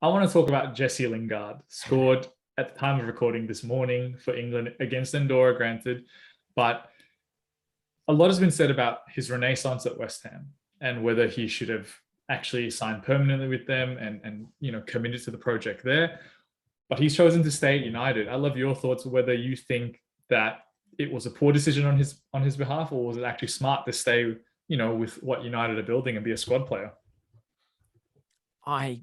I want to talk about Jesse Lingard. Scored at the time of recording this morning for England against Andorra, granted, but a lot has been said about his renaissance at West Ham and whether he should have actually signed permanently with them and committed to the project there. But he's chosen to stay at United. I love your thoughts whether you think that it was a poor decision on his behalf, or was it actually smart to stay, with what United are building and be a squad player? I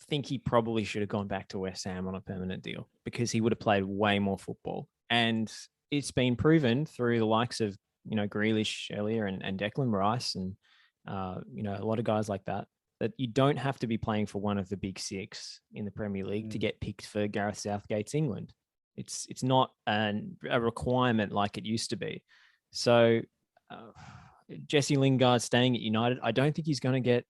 think he probably should have gone back to West Ham on a permanent deal because he would have played way more football. And it's been proven through the likes of, Grealish earlier and Declan Rice and, a lot of guys like that you don't have to be playing for one of the big six in the Premier League to get picked for Gareth Southgate's England. It's not a requirement like it used to be. So Jesse Lingard staying at United, I don't think he's going to get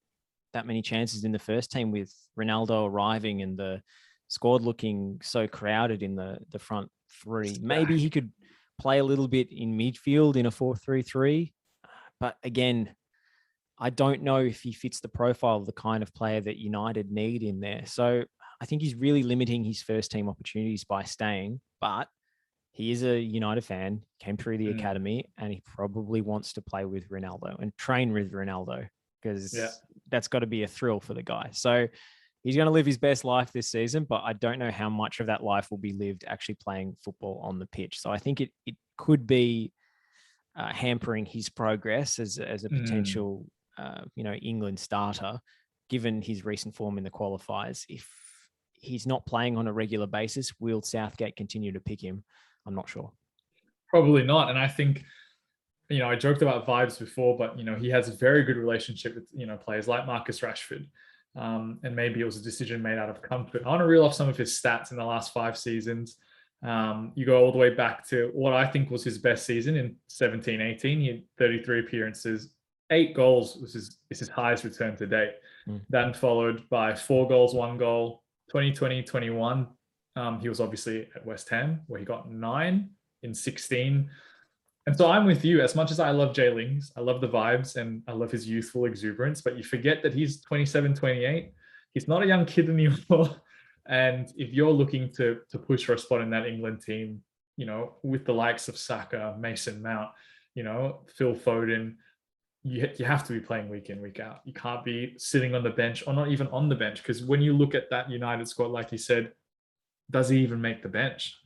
that many chances in the first team with Ronaldo arriving and the squad looking so crowded in the front three. Maybe he could play a little bit in midfield in a 4-3-3. But again, I don't know if he fits the profile of the kind of player that United need in there. So I think he's really limiting his first team opportunities by staying, but he is a United fan, came through the academy, and he probably wants to play with Ronaldo and train with Ronaldo because that's got to be a thrill for the guy. So he's going to live his best life this season, but I don't know how much of that life will be lived actually playing football on the pitch. So I think it could be hampering his progress as a potential England starter, given his recent form in the qualifiers. If he's not playing on a regular basis, will Southgate continue to pick him? I'm not sure. Probably not. And I think, I joked about vibes before, but, he has a very good relationship with, players like Marcus Rashford. And maybe it was a decision made out of comfort. I want to reel off some of his stats in the last 5 seasons. You go all the way back to what I think was his best season in 17-18. He had 33 appearances, 8 goals is his highest return to date. Then followed by 4 goals, 1 goal. 2020-21, he was obviously at West Ham, where he got 9 in 16. And so I'm with you. As much as I love Jay Lings, I love the vibes and I love his youthful exuberance, but you forget that he's 27, 28. He's not a young kid anymore. And if you're looking to push for a spot in that England team, with the likes of Saka, Mason Mount, Phil Foden, you have to be playing week in, week out. You can't be sitting on the bench or not even on the bench, because when you look at that United squad, like you said, does he even make the bench?